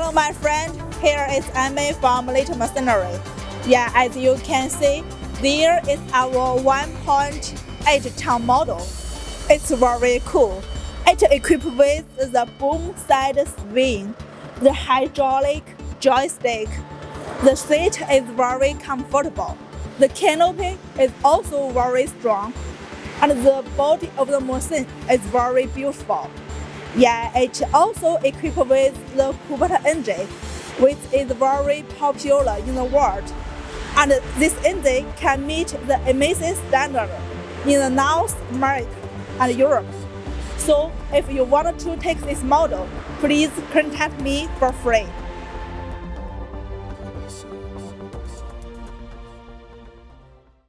Hello my friend, here is Amy from Little Machinery. Yeah, as you can see, there is our 1.8-ton model. It's very cool. It's equipped with the boom side swing, the hydraulic joystick. The seat is very comfortable. The canopy is also very strong, and the body of the machine is very beautiful. Yeah, it's also equipped with the Cooper engine, which is very popular in the world. And this engine can meet the emission standard in North America and Europe. So if you want to take this model, please contact me for free.